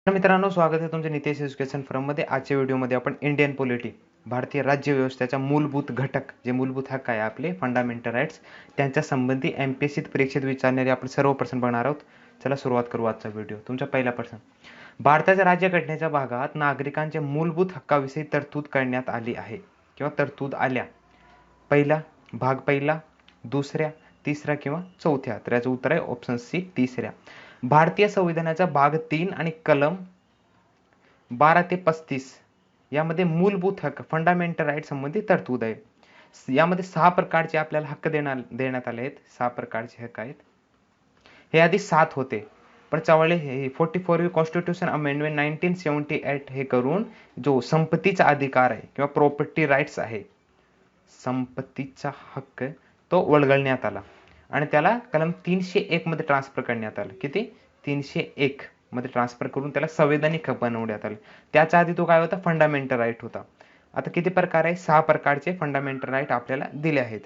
तर मित्रांनो, स्वागत आहे तुमच्या नितेश एज्युकेशन फर्ममध्ये. आजच्या व्हिडिओमध्ये आपण इंडियन पॉलिटी, भारतीय राज्य व्यवस्थेच्या मूलभूत घटक, जे मूलभूत हक्क आहे आपले, फंडामेंटल राईट्स, त्यांच्या संबंधी एमपीएससी परीक्षेत विचारणारे आपण सर्व प्रश्न बघणार आहोत. चला सुरुवात करू आजचा व्हिडिओ. तुमचा पहिला प्रश्न: भारताच्या राज्यघटनेच्या भागात नागरिकांच्या मूलभूत हक्काविषयी तरतूद करण्यात आली आहे किंवा तरतूद आल्या. पहिला भाग, पहिला, दुसऱ्या, तिसऱ्या किंवा चौथ्या? तर याचं उत्तर आहे ऑप्शन सी, तिसऱ्या. भारतीय संविधानाचा भाग 3 आणि कलम 12 ते 35 यामध्ये मूलभूत हक्क, फंडामेंटल राईट संबंधी तरतूद आहे. यामध्ये 6 प्रकारचे आपल्याला हक्क देण्यात आले आहेत. 6 प्रकारचे हक्क आहेत. हे आधी 7 होते, पण 44वी कॉन्स्टिट्यूशन अमेंडमेंट 1978 हे करून जो संपत्तीचा अधिकार आहे किंवा प्रॉपर्टी राईट्स आहे, संपत्तीचा हक्क, तो वळगळण्यात आला आणि त्याला कलम 301 मध्ये ट्रान्सफर करण्यात आलं. किती? 301 मध्ये ट्रान्सफर करून त्याला संवैधानिक हक्क बनवण्यात आले. त्याच्या आधी तो काय होता? फंडामेंटल राईट होता. आता किती प्रकार आहे? 6 प्रकारचे फंडामेंटल राईट आपल्याला दिले आहेत.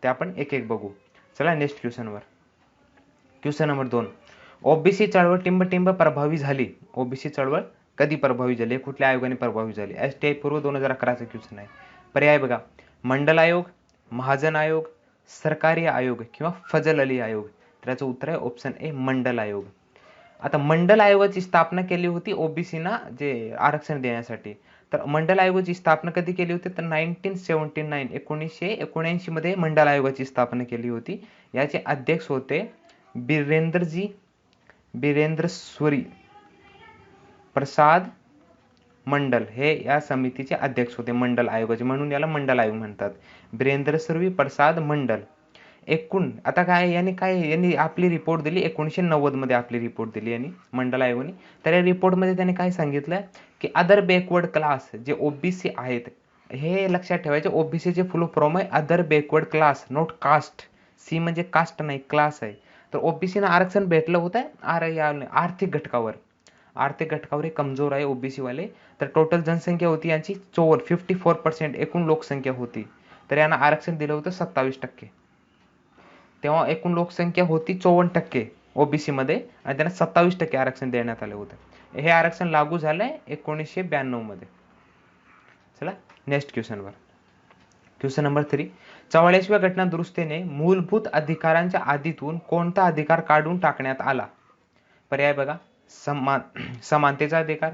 ते आपण एक एक बघू. चला नेक्स्ट क्वेश्चनवर. क्वेश्चन नंबर 2: ओबीसी चळवळ टिंब प्रभावी झाली. ओबीसी चळवळ कधी प्रभावी झाली? कुठल्या आयोगाने प्रभावी झाली? एसटीआय पूर्व 2011चा क्वेश्चन आहे. पर्याय बघा: मंडल आयोग, महाजन आयोग, सरकारी आयोग किंवा फजल अली आयोग? तर याचं उत्तर आहे ऑप्शन ए, मंडल आयोग. आता मंडल आयोगाची स्थापना केली होती ओबीसीना जे आरक्षण देण्यासाठी. तर मंडल आयोगाची स्थापना कधी केली होती? तर 1979 मध्ये मंडल आयोगाची स्थापना केली होती. याचे अध्यक्ष होते बिरेंद्रस्वरी प्रसाद मंडल. हे या समितीचे अध्यक्ष होते, मंडल आयोगाचे, म्हणून याला मंडल आयोग म्हणतात. बिरेंद्रस्वरी प्रसाद मंडल. आता यांनी आपली रिपोर्ट दिली 1990 मध्ये. आपली रिपोर्ट दिली यांनी, मंडल आयोगाने. तर या रिपोर्ट मध्ये त्यांनी काय सांगितलं की अदर बॅकवर्ड क्लास जे ओबीसी आहेत, हे लक्षात ठेवायचे, ओबीसीचे फुल फॉर्म आहे other backward class, not caste. C म्हणजे कास्ट नाही, क्लास आहे. तर ओबीसीना आरक्षण भेटलं होतं आर्थिक घटकावर. आर्थिक घटकावर हे कमजोर आहे ओबीसी वाले. तर टोटल जनसंख्या होती यांची 54% एकूण लोकसंख्या होती. तर यांना आरक्षण दिलं होतं 27%. तेव्हा एकूण लोकसंख्या होती 54% ओबीसी मध्ये आणि त्यांना 27% आरक्षण देण्यात आलं होतं. हे आरक्षण लागू झालंय 1992 मध्ये. चला नेक्स्ट क्वेश्चनवर. क्वेश्चन नंबर 3: 44व्या घटना दुरुस्तीने मूलभूत अधिकारांच्या आधीतून कोणता अधिकार काढून टाकण्यात आला? पर्याय बघा: समानतेचा अधिकार,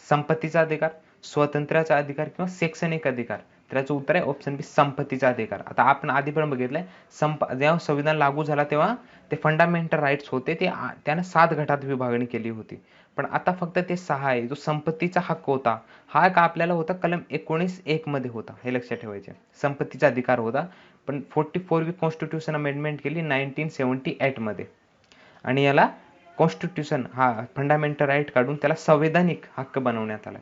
संपत्तीचा अधिकार, स्वातंत्र्याचा अधिकार किंवा शैक्षणिक अधिकार? तर याचं उत्तर आहे ऑप्शन बी, संपत्तीचा अधिकार. आता आपण आधी पण बघितलंय, जेव्हा संविधान लागू झाला तेव्हा ते फंडामेंटल राईट्स होते, ते त्यानं 7 गटात विभागणी केली होती. पण आता फक्त ते 6 आहे. जो संपत्तीचा हक्क होता, हा का आपल्याला होता कलम 19(1) मध्ये होता. हे लक्षात ठेवायचे. संपत्तीचा अधिकार होता, पण 44वी कॉन्स्टिट्यूशन अमेंडमेंट केली 1978 मध्ये आणि याला कॉन्स्टिट्यूशन हा फंडामेंटल राईट काढून त्याला संवैधानिक हक्क बनवण्यात आला.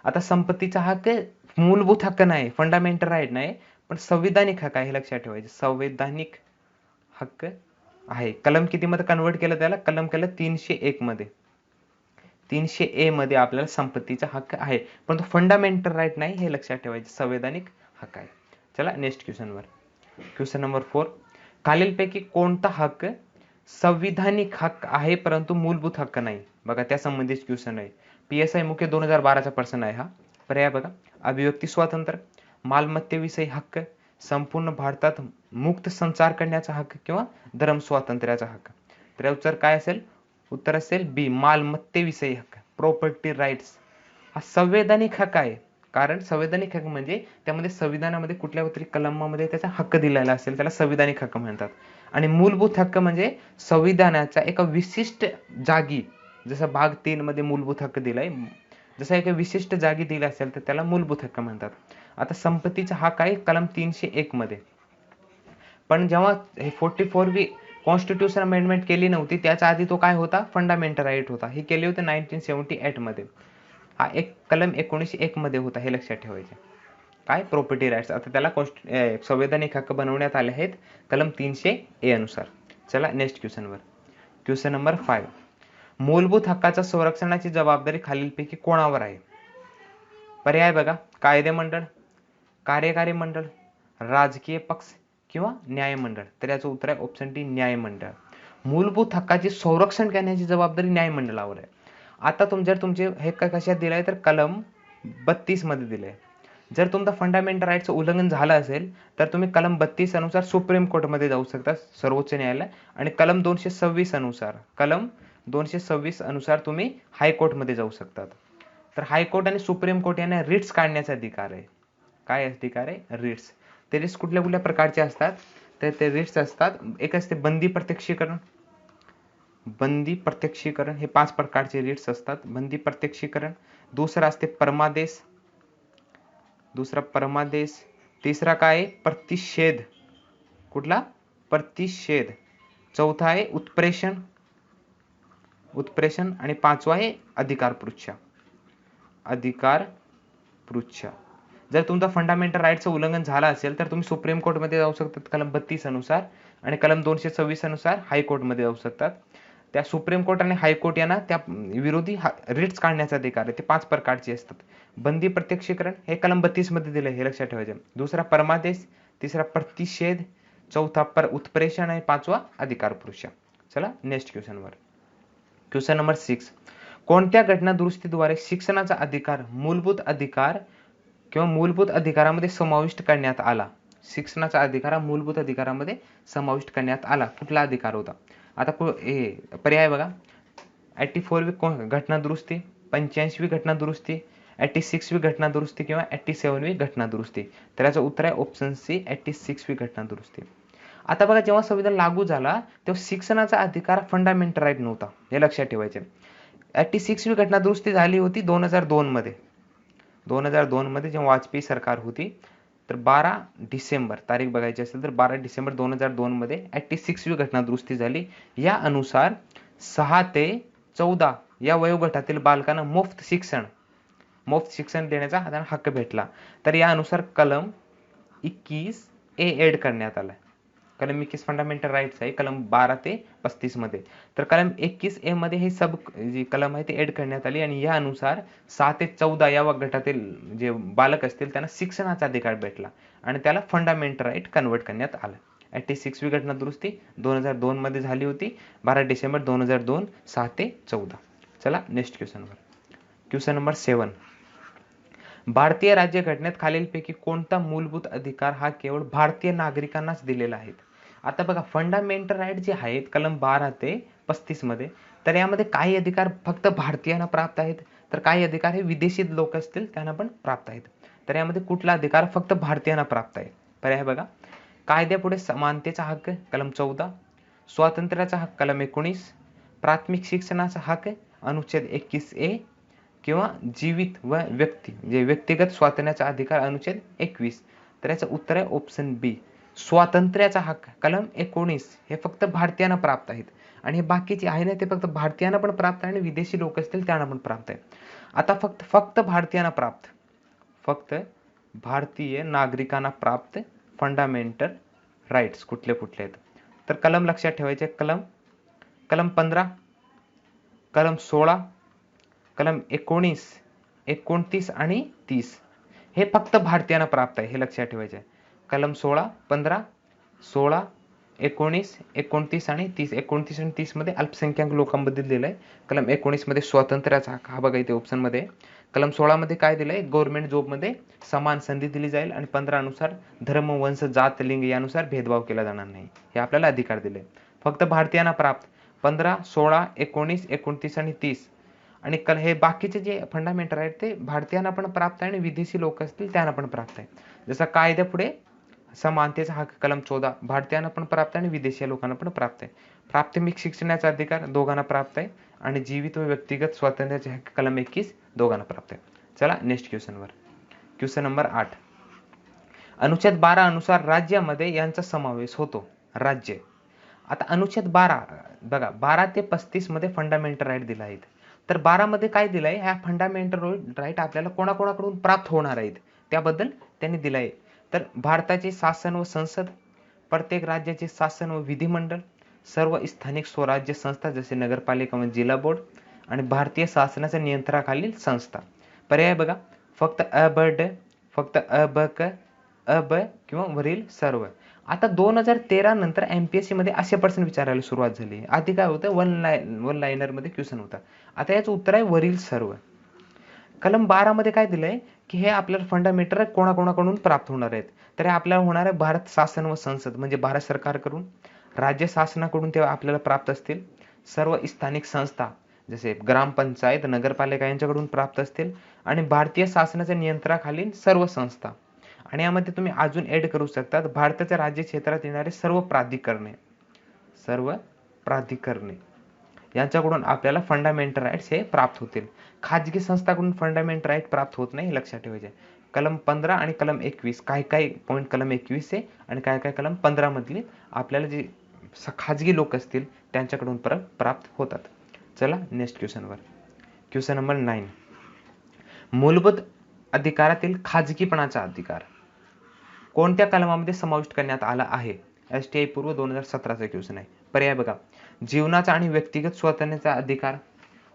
आता संपत्तीचा हक्क मूलभूत हक्क नाही, फंडामेंटल राईट नाही, पण संविधानिक हक्क आहे. हे लक्षात ठेवायचे. संवैधानिक हक्क आहे. कलम किती मध्ये कन्वर्ट केलं त्याला? कलम केलं 301 मध्ये. 300A मध्ये आपल्याला संपत्तीचा हक्क आहे, पण तो फंडामेंटल राईट नाही. हे लक्षात ठेवायचे. संवैधानिक हक्क आहे. चला नेक्स्ट क्वेश्चनवर. क्वेश्चन नंबर 4: खालीलपैकी कोणता हक्क संविधानिक हक्क आहे परंतु मूलभूत हक्क नाही? बघा, त्या संबंधित क्वेश्चन आहे. PSI मुख्य 2012चा प्रश्न आहे हा. पर्याय बघा: अभिव्यक्ती स्वातंत्र्य, मालमत्तेविषयी हक्क, संपूर्ण भारतात मुक्त संचार करण्याचा हक्क किंवा धर्म स्वातंत्र्याचा हक्क? तर उत्तर काय असेल? उत्तर असेल बी, मालमत्तेविषयी हक्क, प्रॉपर्टी राईट्स. हा संवैधानिक हक्क आहे. कारण संवैधानिक हक्क म्हणजे त्यामध्ये संविधानामध्ये कुठल्या तरी कलमामध्ये त्याचा हक्क दिलेला असेल, त्याला संविधानिक हक्क म्हणतात. आणि मूलभूत हक्क म्हणजे संविधानाच्या एका विशिष्ट जागी, जसं भाग 3 मध्ये मूलभूत हक्क दिलाय, जसं एका विशिष्ट जागी दिला असेल तर त्याला मूलभूत हक्क म्हणतात. आता संपत्तीचा हक्क आहे कलम 301 मध्ये. पण जेव्हा 44वी कॉन्स्टिट्यूशन अमेंडमेंट केली नव्हती, त्याच्या आधी तो काय होता? फंडामेंटल राईट होता. ही केली होती 1978 मध्ये. हा एक कलम 1901 मध्ये होता. हे लक्षात ठेवायचे. काय? Property rights. आता त्याला संवैधानिक हक्क बनवण्यात आले आहेत कलम 300A अनुसार. चला नेक्स्ट क्वेश्चनवर. क्वेश्चन नंबर 5: मूलभूत हक्काच्या संरक्षणाची जबाबदारी खालीलपैकी कोणावर आहे? पर्याय बघा: कायदे मंडळ, कार्यकारी मंडळ, राजकीय पक्ष किंवा न्यायमंडळ? तर याचं उत्तर आहे ऑप्शन डी, न्यायमंडळ. मूलभूत हक्काचे संरक्षण करण्याची जबाबदारी न्यायमंडळावर आहे. आता जर तुमचे हे कशात दिलंय तर कलम 32 मध्ये दिलंय. जर तुमचा फंडामेंटल राईटचं उल्लंघन झालं असेल तर तुम्ही कलम 32 अनुसार सुप्रीम कोर्टमध्ये जाऊ शकता, सर्वोच्च न्यायालय, आणि कलम 226 अनुसार तुम्ही हायकोर्टमध्ये जाऊ शकतात. तर हायकोर्ट आणि सुप्रीम कोर्ट यांना रिट्स काढण्याचा अधिकार आहे. काय अधिकार आहे? रिट्स. ते रिट्स कुठल्या कुठल्या प्रकारचे असतात तर ते रिट्स असतात, एक असते बंदी प्रत्यक्षीकरण. बंदी प्रत्यक्षीकरण हे 5 प्रकारचे रिट्स असतात. बंदी प्रत्यक्षीकरण. दुसरा असते परमादेश. तिसरा काय आहे? प्रतिषेध. कुठला? प्रतिषेध. चौथा आहे उत्प्रेषण आणि पाचवा आहे अधिकार पृच्छ. जर तुमचा फंडामेंटल राईटचं उल्लंघन झालं असेल तर तुम्ही सुप्रीम कोर्टमध्ये जाऊ शकतात कलम 32 अनुसार, आणि कलम 226 अनुसार हायकोर्टमध्ये जाऊ शकतात. त्या सुप्रीम कोर्ट आणि हायकोर्ट यांना त्या विरोधी रिट्स काढण्याचा अधिकार आहे. ते 5 प्रकारचे असतात. बंदी प्रत्यक्षीकरण हे कलम 32 मध्ये दिले, हे लक्षात ठेवायचे. दुसरा परमादेश, तिसरा प्रतिषेध, चौथा उत्प्रेषण आणि पाचवा अधिकार पृच्छ. चला नेक्स्ट क्वेश्चनवर. Question number 6. कोणत्या घटना दुरुस्तीद्वारे शिक्षणाचा अधिकार मूलभूत अधिकार किंवा मूलभूत अधिकारामध्ये समाविष्ट करण्यात आला? शिक्षणाचा अधिकार हा मूलभूत अधिकारामध्ये समाविष्ट करण्यात आला. कुठला अधिकार होता? आता पर्याय बघा. 84वी घटना दुरुस्ती, 85वी घटना दुरुस्ती, 86वी घटना दुरुस्ती किंवा 87वी घटना दुरुस्ती. तर याचं उत्तर आहे ऑप्शन सी, 86वी घटना दुरुस्ती. आता बघा, जेव्हा संविधान लागू झाला तेव्हा शिक्षणाचा अधिकार फंडामेंटल राईट नव्हता, हे लक्षात ठेवायचे. 86वी घटना दुरुस्ती झाली होती 2002 मध्ये. 2002 मध्ये जेव्हा वाजपेयी सरकार होती, तर 12 डिसेंबर तारीख बघायची असेल तर 12 डिसेंबर 2002 मध्ये 86वी घटना दुरुस्ती झाली. या अनुसार 6 ते 14 या वयोगटातील बालकांना मुफ्त शिक्षण देण्याचा हक्क भेटला. तर या अनुसार कलम 21A ऍड करण्यात आला. कलम 21 फंडामेंटल राईट्स आहे, कलम 12 ते 35 मध्ये. तर कलम 21A मध्ये हे सब जी कलम आहे ते ऍड करण्यात आली, आणि या अनुसार 6 ते 14 या गटातील जे बालक असतील त्यांना शिक्षणाचा अधिकार भेटला आणि त्याला फंडामेंटल राईट कन्वर्ट करण्यात आलं. 86वी घटना दुरुस्ती 2002 मध्ये झाली होती, 12 डिसेंबर 2002, 6 ते 14. चला नेक्स्ट क्वेश्चनवर. Question number 7. भारतीय राज्यघटनेत खालीलपैकी कोणता मूलभूत अधिकार हा केवळ भारतीय नागरिकांनाच दिलेला आहे? आता बघा, फंडामेंटल राईट जे आहेत कलम 12 ते 35 मध्ये, तर यामध्ये काही अधिकार फक्त भारतीयांना प्राप्त आहेत, तर काही अधिकार हे विदेशी लोक असतील त्यांना पण प्राप्त आहेत. तर यामध्ये कुठला अधिकार फक्त भारतीयांना प्राप्त आहे? पर्याय बघा. कायद्यापुढे समानतेचा हक्क कलम 14, स्वातंत्र्याचा हक्क कलम 19, प्राथमिक शिक्षणाचा हक्क अनुच्छेद 21A, किंवा जीवित व व्यक्तिगत स्वातंत्र्याचा अधिकार अनुच्छेद 21. तर याचं उत्तर आहे ऑप्शन बी, स्वातंत्र्याचा हक्क कलम 19 हे फक्त भारतीयांना प्राप्त आहेत, आणि हे बाकीचे आहे ना ते फक्त भारतीयांना पण प्राप्त आहे आणि विदेशी लोक असतील त्यांना पण प्राप्त आहे. आता फक्त भारतीयांना प्राप्त, फक्त भारतीय नागरिकांना प्राप्त फंडामेंटल राईट्स कुठले कुठले आहेत? तर कलम लक्षात ठेवायचे. कलम 15, कलम 16, कलम 19, 29 आणि 30 हे फक्त भारतीयांना प्राप्त आहे, हे लक्षात ठेवायचे. कलम 16, 15, 16, 19, 29 आणि 30. 29 आणि 30 मध्ये अल्पसंख्याक लोकांबद्दल दिलंय. कलम 19 मध्ये स्वातंत्र्याचा हक्क हा बघा इथे ऑप्शन मध्ये. कलम 16 मध्ये काय दिलंय? गव्हर्नमेंट जॉब मध्ये समान संधी दिली जाईल, आणि 15 अनुसार धर्म, वंश, जात, लिंग यानुसार भेदभाव केला जाणार नाही, हे आपल्याला अधिकार दिले. फक्त भारतीयांना प्राप्त 15, 16, 19, 29 आणि 30. आणि हे बाकीचे जे फंडामेंटल आहेत ते भारतीयांना पण प्राप्त आहे आणि विदेशी लोक असतील त्यांना पण प्राप्त आहे. जसं कायद्यापुढे समानतेचा हक्क कलम 14 भारतीयांना पण प्राप्त आहे आणि विदेशी लोकांना पण प्राप्त आहे. प्राथमिक शिक्षणाचा अधिकार दोघांना प्राप्त आहे, आणि जीवित व व्यक्तिगत स्वातंत्र्याचे हक्क कलम 21 दोघांना प्राप्त आहे. चला नेक्स्ट क्वेश्चनवर. Question number 8. अनुच्छेद 12 अनुसार राज्यामध्ये यांचा समावेश होतो. राज्य. आता अनुच्छेद 12 बघा, 12 ते 35 मध्ये फंडामेंटल राईट दिला आहेत. तर 12 मध्ये काय दिलंय? ह्या फंडामेंटल राईट आपल्याला कोणाकोणाकडून प्राप्त होणार आहेत त्याबद्दल त्यांनी दिलंय. तर भारताचे शासन व संसद, प्रत्येक राज्याचे शासन व विधिमंडळ, सर्व स्थानिक स्वराज्य संस्था जसे नगरपालिका व जिल्हा बोर्ड, आणि भारतीय शासनाच्या नियंत्रणाखालील संस्था. पर्याय बघा. फक्त अ ब ड, फक्त अ ब क, अ ब किंवा वरील सर्व. आता 2013 नंतर MPSC मध्ये असे प्रश्न विचारायला सुरुवात झाली. आधी काय होतं, वन लाईनर मध्ये क्वेश्चन होता. आता याचं उत्तर आहे वरील सर्व. कलम 12 मध्ये काय दिलंय की हे आपल्याला फंडामेंटल कोणाकोणाकडून प्राप्त होणार आहेत. तर हे आपल्याला होणार आहे भारत शासन व संसद म्हणजे भारत सरकारकडून, राज्य शासनाकडून ते आपल्याला प्राप्त असतील, सर्व स्थानिक संस्था जसे ग्रामपंचायत, नगरपालिका यांच्याकडून प्राप्त असतील, आणि भारतीय शासनाच्या नियंत्रणाखालील सर्व संस्था. आणि यामध्ये तुम्ही अजून ऍड करू शकतात भारताच्या राज्य क्षेत्रात येणारे सर्व प्राधिकरणे यांच्याकडून आपल्याला फंडामेंटल राईट्स हे प्राप्त होतील. खाजगी संस्थाकडून फंडामेंटल राईट प्राप्त होत नाही, लक्षात ठेवायचे. कलम 15 आणि कलम 21 काय काय पॉईंट कलम 21 आहे आणि काय काय कलम 15 मधली आपल्याला जे खाजगी लोक असतील त्यांच्याकडून प्राप्त होतात. चला नेक्स्ट क्वेश्चनवर. Question number 9. मूलभूत अधिकारातील खाजगीपणाचा अधिकार कोणत्या कलमामध्ये समाविष्ट करण्यात आला आहे? STI पूर्व 2017 क्वेश्चन आहे. पर्याय बघा, जीवनाचा आणि व्यक्तिगत स्वातंत्र्याचा अधिकार,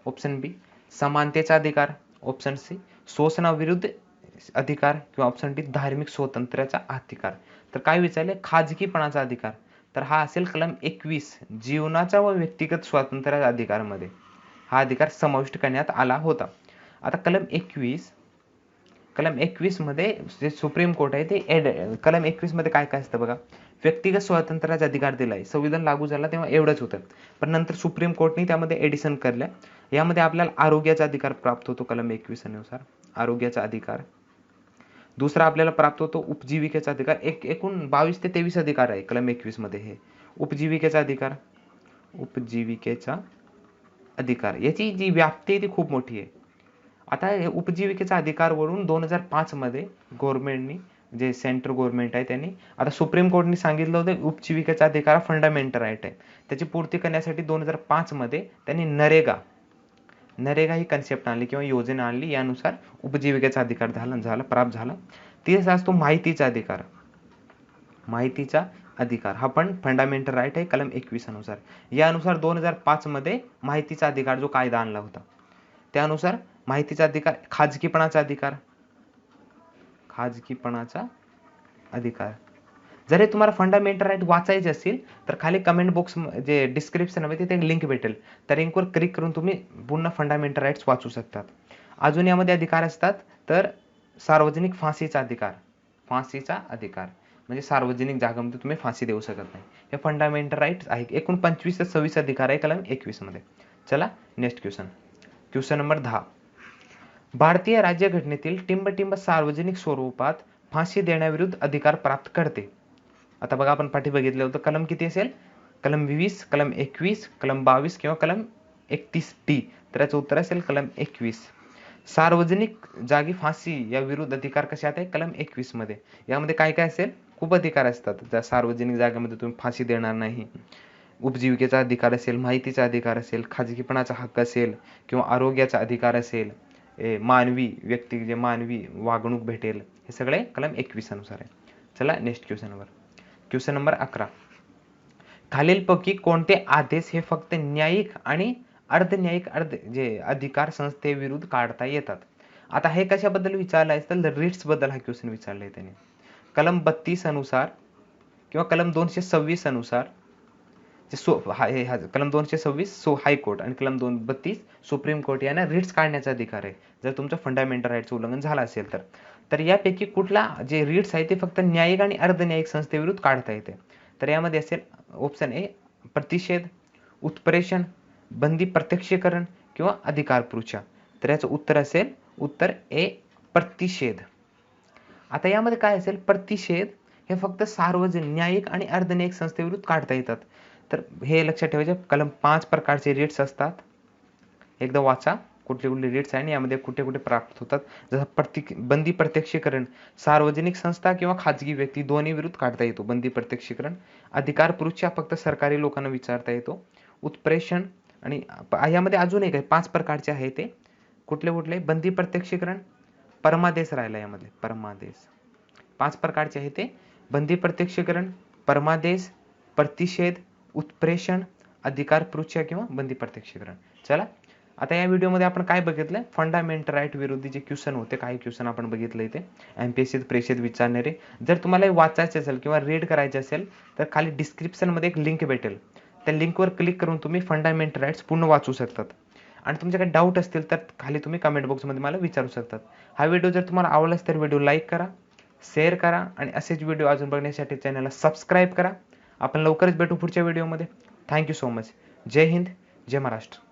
ऑप्शन बी समानतेचा अधिकार, ऑप्शन सी शोषणाविरुद्ध अधिकार, किंवा ऑप्शन डी धार्मिक स्वातंत्र्याचा अधिकार. तर काय विचारले, खाजगीपणाचा अधिकार, तर हा असेल कलम 21 जीवनाचा व व्यक्तिगत स्वातंत्र्याच्या अधिकारामध्ये हा अधिकार समाविष्ट करण्यात आला होता. आता कलम 21 मध्ये जे सुप्रीम कोर्ट आहे ते कलम 21 मध्ये काय काय असतं बघा, व्यक्तिगत स्वातंत्र्याचा अधिकार दिलाय. संविधान लागू झाला तेव्हा एवढंच होतं, पण नंतर सुप्रीम कोर्टने त्यामध्ये एडिशन करल्या. यामध्ये आपल्याला आरोग्याचा अधिकार प्राप्त होतो कलम 21 नुसार, आरोग्याचा अधिकार. दुसरा आपल्याला प्राप्त होतो उपजीविकेचा अधिकार. एकूण 22 ते 23 अधिकार आहे कलम 21 मध्ये. हे उपजीविकेचा अधिकार याची जी व्याप्ती आहे ती खूप मोठी आहे. आता उपजीविकेचा अधिकार वरून 2005 मध्ये गव्हर्नमेंटनी, जे सेंट्रल गव्हर्नमेंट आहे त्यांनी, आता सुप्रीम कोर्टने सांगितलं होतं उपजीविकेचा अधिकार फंडामेंटल राईट आहे, त्याची पूर्ती करण्यासाठी 2005 मध्ये त्यांनी नरेगा ही कन्सेप्ट आणली किंवा योजना आणली. यानुसार उपजीविकेचा अधिकार प्राप्त झाला. तिसरा असतो माहितीचा अधिकार. हा पण फंडामेंटल राईट आहे कलम 21 अनुसार. यानुसार 2005 मध्ये माहितीचा अधिकार जो कायदा आणला होता त्यानुसार माहितीचा अधिकार, खाजगीपणाचा अधिकार. जर हे तुम्हाला फंडामेंटल राईट वाचायचे असेल तर खाली कमेंट बॉक्स जे डिस्क्रिप्शन मध्ये तिथे लिंक भेटेल, त्या लिंकवर क्लिक करून तुम्ही पूर्ण फंडामेंटल राईट्स वाचू शकतात. अजून यामध्ये अधिकार असतात तर सार्वजनिक फाशीचा अधिकार म्हणजे सार्वजनिक जागांमध्ये तुम्ही फाशी देऊ शकत नाही. हे फंडामेंटल राईट्स आहे. एकूण 25 ते 26 अधिकार आहे कलम 21 मध्ये. चला नेक्स्ट क्वेश्चन नंबर 10. भारतीय राज्यघटनेतील टिंबटिंब सार्वजनिक स्वरूपात फाशी देण्याविरुद्ध अधिकार प्राप्त करते. आता बघा आपण पाठी बघितलं होतं, कलम किती असेल, कलम 20, कलम 21, कलम 22 किंवा कलम 31D. तर याचं उत्तर असेल कलम 21. सार्वजनिक जागी फाशी या विरुद्ध अधिकार कशात आहे, कलम 21 मध्ये. यामध्ये काय काय असेल, खूप अधिकार असतात. ज्या सार्वजनिक जागेमध्ये तुम्ही फाशी देणार नाही, उपजीविकेचा अधिकार असेल, माहितीचा अधिकार असेल, खाजगीपणाचा हक्क असेल, किंवा आरोग्याचा अधिकार असेल, मानवी वागणूक भेटेल, हे सगळे कलम 21 अनुसार आहे. चला नेक्स्ट क्वेश्चन नंबर 11. खालीलपैकी कोणते आदेश हे फक्त न्यायिक आणि अर्धन्यायिक जे अधिकार संस्थेविरुद्ध काढता येतात? आता हे कशाबद्दल विचारलं आहे तर रिट्स बद्दल हा क्वेश्चन विचारलाय त्याने. कलम 32 अनुसार किंवा कलम 226 अनुसार कलम 226 हायकोर्ट आणि कलम 232 सुप्रीम कोर्ट यांना रिट्स काढण्याचा अधिकार आहे जर तुमचं फंडामेंटल राईटचं उल्लंघन झालं असेल तर यापैकी कुठला जे रिट्स आहे ते फक्त न्यायिक आणि अर्धन्यायिक संस्थेविरुद्ध काढता येते. तर यामध्ये असेल ऑप्शन ए प्रतिषेध, उत्प्रेषण, बंदी प्रत्यक्षीकरण किंवा अधिकार पृच्छा. तर याचं उत्तर असेल उत्तर ए प्रतिषेध. आता यामध्ये काय असेल, प्रतिषेध हे फक्त सार्वजनिक न्यायिक आणि अर्धन्यायिक संस्थेविरुद्ध काढता येतात. तर हे लक्षात ठेवायचे, कलम 5 प्रकारचे रिट्स असतात. एकदा वाचा कुठले कुठले रिट्स आहे आणि यामध्ये कुठे कुठे प्राप्त होतात. जसं बंदी प्रत्यक्षीकरण सार्वजनिक संस्था किंवा खाजगी व्यक्ती दोन्ही विरुद्ध काढता येतो बंदी प्रत्यक्षीकरण. अधिकार पृच्छा फक्त सरकारी लोकांना विचारता येतो. उत्प्रेषण आणि यामध्ये अजून एक आहे 5 प्रकारचे आहे ते कुठले बंदी प्रत्यक्षीकरण, परमादेश राहिला यामध्ये, परमादेश 5 प्रकारचे आहे ते, बंदी प्रत्यक्षीकरण, परमादेश, प्रतिषेध, उत्प्रेषण, अधिकार पृच्छा किंवा बंदी प्रत्यक्षीकरण. चला आता या व्हिडिओमध्ये आपण काय बघितलं, फंडामेंटल राईट विरुद्ध जे क्वेश्चन होते, काही क्वेश्चन आपण बघितले इथे एमपीएससी परीक्षेत विचारणारे. जर तुम्हाला हे वाचायचे असेल किंवा रीड करायचे असेल तर खाली डिस्क्रिप्शनमध्ये एक लिंक भेटेल, त्या लिंकवर क्लिक करून तुम्ही फंडामेंटल राईट्स पूर्ण वाचू शकतात. आणि तुमचे काही डाऊट असतील तर खाली तुम्ही कमेंट बॉक्समध्ये मला विचारू शकतात. हा व्हिडिओ जर तुम्हाला आवडलाच तर व्हिडिओ लाईक करा, शेअर करा आणि असेच व्हिडिओ अजून बघण्यासाठी चॅनलला सबस्क्राईब करा. आपण लवकरच भेटू पुढच्या व्हिडिओमध्ये. Thank you so much. जय हिंद, जय महाराष्ट्र.